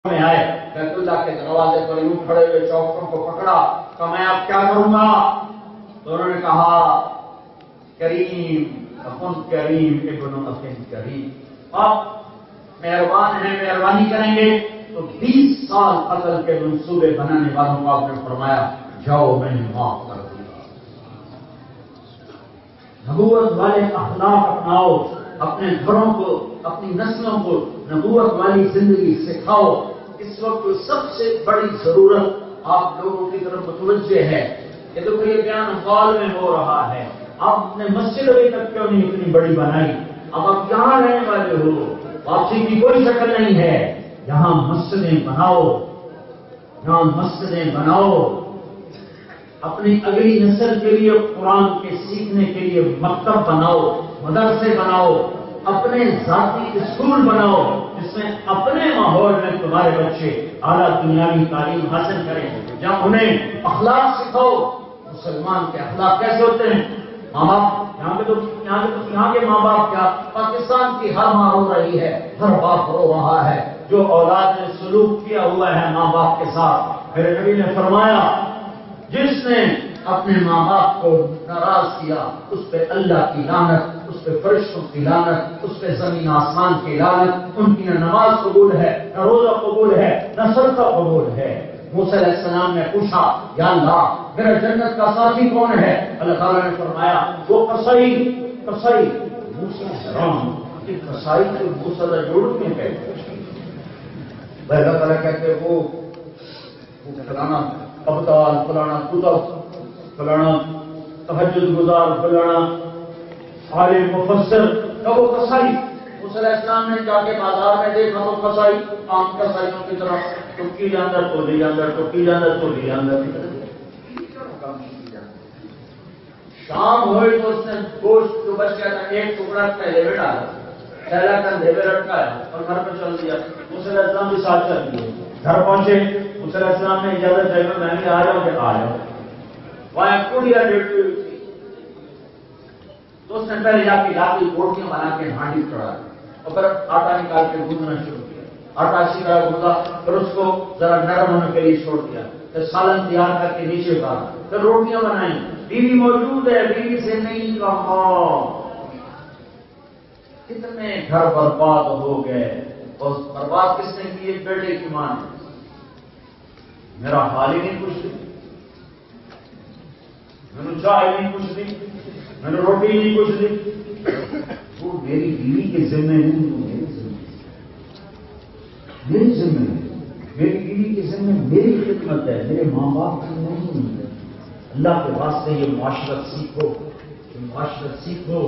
میں آئے بیت اللہ کے دروازے پر یوں کھڑے ہوئے چوکوں کو پکڑا کہ میں اب کیا کروں گا؟ تو انہوں نے کہا کریم اپن کریم ابن اخن کریم، آپ مہربان ہیں، مہربانی کریں گے تو 20 سال قتل کے منصوبے بنانے والوں کو آپ نے فرمایا جاؤ میں نے معاف کر دیا۔ نبوت والے اخلاق اپناؤ، اپنے گھروں کو، اپنی نسلوں کو نبوت والی زندگی سکھاؤ۔ اس وقت سب سے بڑی ضرورت آپ لوگوں کی طرف متوجہ ہے۔ یہ تو کوئی بیان ہال میں ہو رہا ہے، آپ نے مسجد ابھی تک کیوں نہیں اتنی بڑی بنائی؟ اب آپ یہاں رہنے والے ہو، واپسی کی کوئی شکل نہیں ہے۔ یہاں مسجدیں بناؤ، یہاں مسجدیں بناؤ، اپنی اگلی نسل کے لیے قرآن کے سیکھنے کے لیے مکتب بناؤ، مدرسے بناؤ، اپنے ذاتی اسکول بناؤ جس میں اپنے ماحول میں تمہارے بچے اعلیٰ دنیاوی تعلیم حاصل کریں، جہاں انہیں اخلاق سکھاؤ۔ مسلمان کے اخلاق کیسے ہوتے ہیں؟ ماں باپ یہاں کے ماں باپ کیا، پاکستان کی ہر ماں رو رہی ہے، ہر باپ رو رہا ہے جو اولاد نے سلوک کیا ہوا ہے ماں باپ کے ساتھ۔ میرے نبی نے فرمایا جس نے اپنے ماں باپ کو ناراض کیا اس پہ اللہ کی لعنت، اس پہ فرشتوں کی لعنت، اس پہ زمین آسمان کی لعنت۔ ان کی نہ نماز قبول ہے، نہ روزہ قبول ہے، نہ صدقہ قبول ہے۔ موسیٰ علیہ السلام نے پوچھا یا اللہ میرا جنت کا ساتھی کون ہے؟ اللہ تعالیٰ نے فرمایا وہ قصائی موسیٰ حرام کہ قصائی کو موسیٰ کا جوڑ میں کہتے ہیں۔ اللہ تعالیٰ کہتے وہ فلانا ابدال، فلانا کتب، فلانا تہجد گزار، فلانا عالم مفسر کا وہ قصائی۔ موسیٰ علیہ السلام نے جا کے بازار میں دیکھا تو قصائی عام قصائیوں کی طرح ٹکی جاندر تو لی جاندر، ٹکی جاندر تو لی جاندر۔ شام ہوئی تو اس نے گوشت جو بچ گیا تھا ایک ٹکڑا پہلے میں ڈالا، پہلا کندھے پہ لٹکایا اور گھر پہ چل دیا۔ موسیٰ علیہ السلام بھی ساتھ چل دیے، گھر پہنچے، موسیٰ علیہ السلام نے اجازت چاہیے میں بھی آ جاؤں کہ آ جاؤ۔ وہاں کڑیا ڈیڑھ ہوئی تھی تو اس نے پہلے جا کے لاتی روٹیاں بنا کے ہانڈی چڑھا اور پھر آٹا نکال کے گوندنا شروع کیا۔ آٹا اچھی طرح گوندا، پھر اس کو ذرا نرم ہونے کے لیے چھوڑ دیا، پھر سالن تیار کر کے نیچے اتارا، پھر روٹیاں بنائیں۔ بیوی موجود ہے، بیوی سے نہیں کہا۔ کتنے گھر برباد ہو گئے، اور برباد کس نے کی؟ ایک بیٹے کی ماں نے۔ میرا حال ہی نہیں کچھ دی، میں نے چائے نہیں کچھ دی، میں نے روٹی نہیں کچھ دی۔ وہ میری بیوی کے ذمہ نہیں، میری ذمہ ہے، میری بیوی کے ذمہ میری خدمت ہے، میرے ماں باپ کی نہیں ہے۔ اللہ کے واسطے یہ معاشرت سیکھو، یہ معاشرت سیکھو۔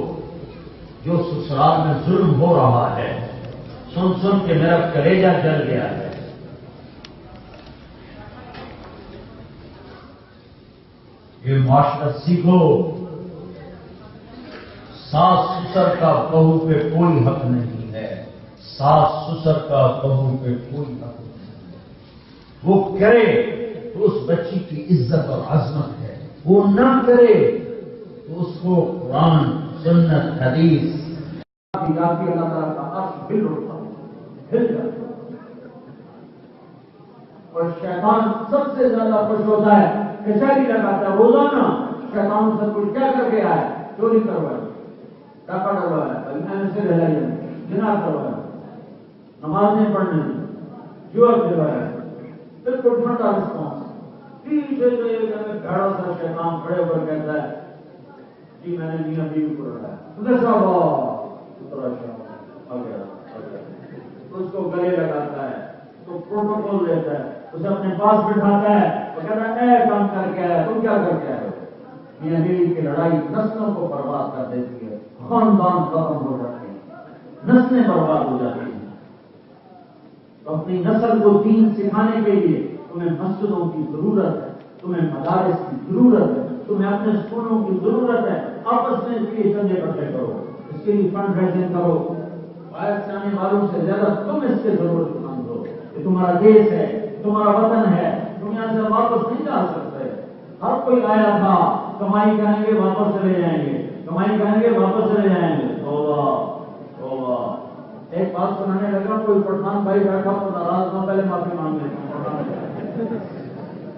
جو سسرال میں ظلم ہو رہا ہے سن سن کے میرا کلیجہ جل گیا ہے۔ یہ معاشرت سیکھو۔ ساس سسر کا بہو پہ کوئی حق نہیں ہے، ساس سسر کا بہو پہ کوئی حق نہیں۔ وہ کرے تو اس بچی کی عزت اور عظمت ہے، وہ نہ کرے تو اس کو قرآن، سنت، حدیث اللہ تعالیٰ کا عرش ہل جاتا اور شیطان سب سے زیادہ خوش ہوتا ہے، کچہری لگاتا ہے روزانہ۔ شیطان سے کچھ کیا کر کے آئے؟ چوری کروایا، ڈاکہ ڈلوایا، سے رہائی، جناب کروایا، نماز نہیں پڑھنے دی، جواب دلوایا، بالکل ٹھنڈا رسپانس۔ پیچھے تو یہ بھڑا سا شیطان کھڑے پر کہتا ہے جی میں نے میاں بیوی کو لڑایا، اس کو گلے لگاتا ہے، اس کو پروٹوکول دیتا ہے، اسے اپنے پاس بٹھاتا ہے اور کہتا ہے اے کام کر کے آیا، تم کیا کر کے آئے؟ میاں بیوی کی لڑائی نسلوں کو برباد کر دیتی ہے، خاندان ختم ہو جاتے ہیں، نسلیں برباد ہو جاتی ہیں۔ تو اپنی نسل کو دین سکھانے کے لیے تمہیں مسجدوں کی ضرورت ہے، تمہیں مدارس کی ضرورت ہے، تمہیں اپنے اسکولوں کی ضرورت ہے۔ آپس میں اس کے لیے چندے اکٹھے کرو، اس کے لیے فنڈ ریزنگ کرو۔ باہر سے آنے والوں سے زیادہ تم اس کی ضرورت مند ہو۔ یہ تمہارا دیش ہے، تمہارا وطن ہے، تم یہاں سے واپس نہیں جا سکتے۔ ہر کوئی آیا تھا، کمائی کریں گے واپس چلے جائیں گے، کمائی کریں گے واپس چلے جائیں گے۔ توبہ توبہ ایک بات سنانے لگا، کوئی پٹھان بھائی بیٹھا تو ناراض نہ، پہلے معافی مانگ لیتا۔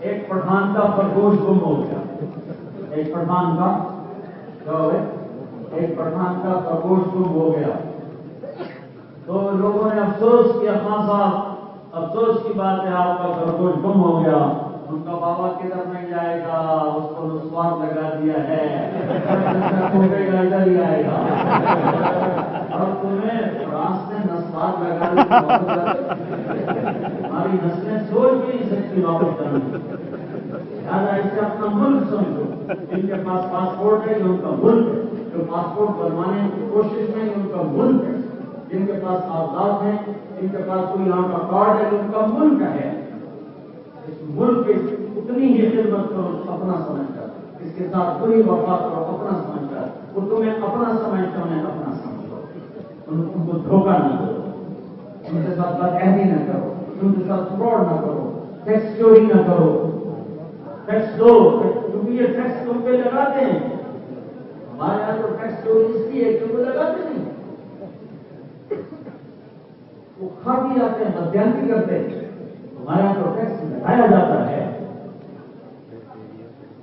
ایک پٹھان کا خرگوش گم ہو گیا، ایک پٹھان کا کیا ہو گیا؟ ایک پٹھان کا خرگوش گم ہو گیا، تو لوگوں نے افسوس کیا، خان صاحب افسوس کی بات ہے آپ کا خرگوش گم ہو گیا، ان کا بابا کدھر نہیں جائے گا، اس کو نسوار لگا دیا ہے، ادھر ہی آئے گا، اور تمہیں فرانس نے نسوار لگا دیا، ہماری نسلیں سوچ بھی نہیں سکتی واپس کرنے، لہٰذا اس سے اپنا ملک سمجھو، جن کے پاس پاسپورٹ ہے یہ ان کا ملک ہے، جو پاسپورٹ بنوانے کی کوشش میں ان کا ملک ہے، جن کے پاس کاغذات ہیں، جن کے پاس کوئی یہاں کا کارڈ ہے ان کا ملک ہے، اس ملک کی اتنی ہی خدمت کرو اپنا سمجھ کر، اس کے ساتھ پوری وفا کرو اپنا سمجھ کر، وہ تمہیں اپنا سمجھتے انہیں اپنا سمجھو، ان کو دھوکہ نہ کرو، ان کے ساتھ بدعہدی نہ کرو، ان کے ساتھ فراڈ نہ کرو، ٹیکس چوری نہ کرو، ٹیکس دو، کیونکہ یہ ٹیکس تم پہ لگاتے ہیں، ہمارے یہاں تو ٹیکس چوری اس لیے کیونکہ لگاتے نہیں، وہ کھا بھی جاتے ہیں، بدیانتی کرتے ہیں، ہمارے یہاں تو ٹیکس لگایا جاتا ہے،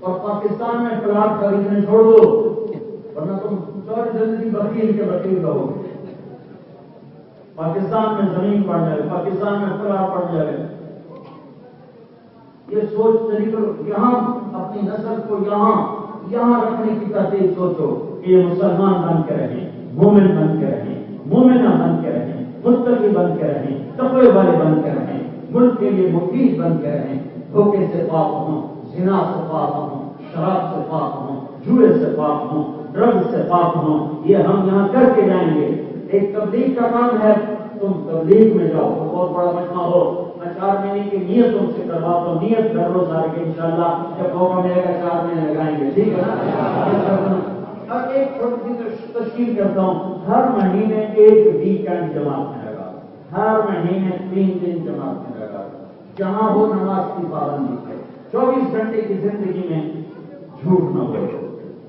اور پاکستان میں پلاٹ خریدنے چھوڑ دو ورنہ تم ساری زندگی وکیل کے وکیل رہو گے، پاکستان میں زمین پڑ جائے، پاکستان میں پلاٹ پڑ جائے، یہ سوچ چلی کرو، یہاں اپنی نسل کو یہاں رکھنے کی ترتیب سوچو کہ یہ مسلمان بن کے رہیں، مومن بن کے رہیں، مومنہ بن کے رہیں، متقی بن کے رہیں، تقوی والے بن کے رہیں، ملک کے لیے مفید بن کے رہیں، دھوکے سے پاک ہوں، زنا سے پاک ہوں، شراب سے پاک ہوں، جوئے سے پاک ہوں، ڈرگ سے پاک ہوں، یہ ہم یہاں کر کے جائیں گے۔ ایک تبلیغ کا کام ہے، تم تبلیغ میں جاؤ، بہت بڑا مجمع ہو، میں 4 مہینے کی نیت تم سے کرواتا ہوں، نیت کر لو سارے کے انشاءاللہ، جب موقع ملے گا 4 مہینے لگائیں گے، ٹھیک ہے نا؟ اور ایک چھوٹی سی تشکیل کرتا ہوں، ہر مہینے ایک ویکینڈ جماعت میں لگا، ہر مہینے 3 دن جماعت میں لگا، جہاں ہو نماز کی پابندی ہے، 24 گھنٹے کی زندگی میں جھوٹ نہ بولو،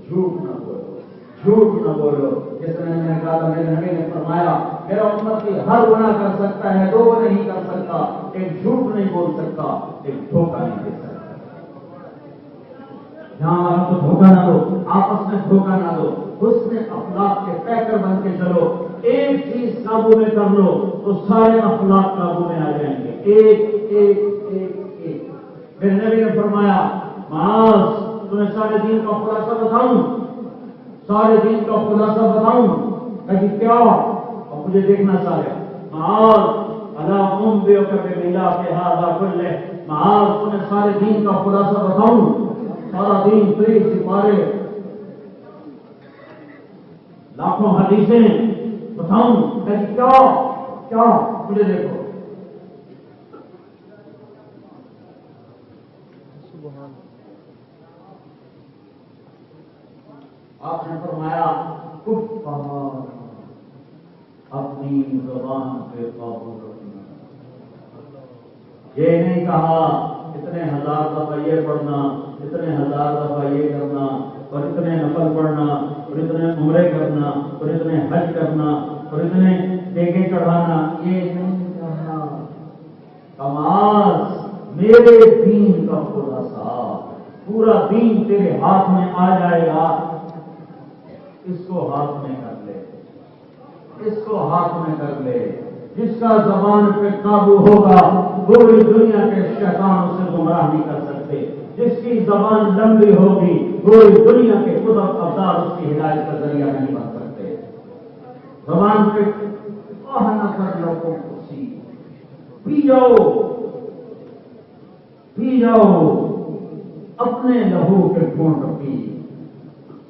جھوٹ نہ بولو، جھوٹ نہ بولو، جس طرح میں نے کہا تھا میرے نبی نے فرمایا میرا امتی ہر گناہ کر سکتا ہے، 2 نہیں کر سکتا، ایک جھوٹ نہیں بول سکتا، ایک دھوکہ نہیں دے سکتا، جہاں آپ کو دھوکہ نہ دو، آپس میں دھوکہ نہ دو، حسن اخلاق کے پیکر بن کے چلو، ایک چیز قابو میں کر لو تو سارے اخلاق قابو میں آ جائیں گے، ایک ایک ایک ایک۔ میرے نبی نے فرمایا معاذ تمہیں سارے دین کا خلاصہ بتاؤں، سارے دین کا خلاصہ بتاؤں، کہ کیا؟ اور مجھے دیکھنا سارے معاذ اللہ انبئک بملاک ھذا کلہ، معاذ تمہیں سارے دین کا خلاصہ بتاؤں، سارا دین 30 سپارے، لاکھوں حدیثیں بتاؤں، کہ کیا مجھے دیکھو۔ آپ نے فرمایا اپنی زبان پہ قابو رکھنا، یہ نہیں کہا اتنے 1000 دفعہ یہ پڑھنا، اتنے 1000 دفعہ یہ کرنا، اور اتنے نفل پڑھنا، اور اتنے عمرے کرنا، اور اتنے حج کرنا، اور اتنے دیگے چڑھانا، یہ نہیں کہا۔ کماز میرے دین کا خلاصہ، پورا دین تیرے ہاتھ میں آ جائے گا، اس کو ہاتھ میں کر لے، اس کو ہاتھ میں کر لے، جس کا زبان پہ قابو ہوگا پوری دنیا کے شیطان اسے گمراہ نہیں کر سکتے، جس کی زبان لمبی ہوگی پوری دنیا کے قدرت افزار اس کی ہدایت کا ذریعہ نہیں بن سکتے۔ زبان پہ نہ کر لوگوں کو پی جاؤ اپنے لہو کے گھونٹ پی،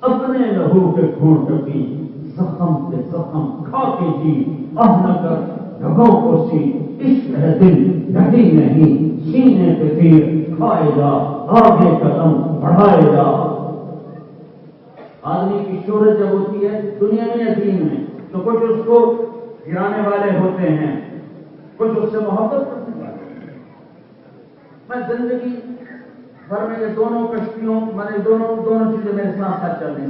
اپنے لہو کے گھونٹ پی، زخم سے زخم کھا کے جی، نہ کر ڈھگوں کو سی، عشق ہے دل ڈھگی نہیں، سینے پہ تیر کھائے گا، آگے قدم بڑھائے گا۔ آدمی کی شہرت جب ہوتی ہے دنیا میں یا دین میں، تو کچھ اس کو گرانے والے ہوتے ہیں، کچھ اس سے محبت کرنے والے۔ میں زندگی بھر میں یہ دونوں کشتیوں، میں نے دونوں چیزیں میرے ساتھ ساتھ چل رہی،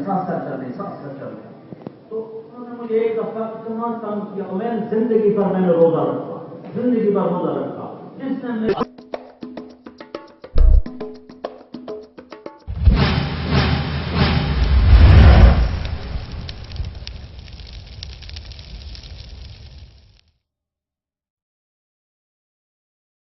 تو انہوں نے مجھے ایک دفعہ اتنا تنگ کیا، میں نے زندگی بھر میں نے روزہ رکھا، زندگی بھر روزہ رکھا، جس نے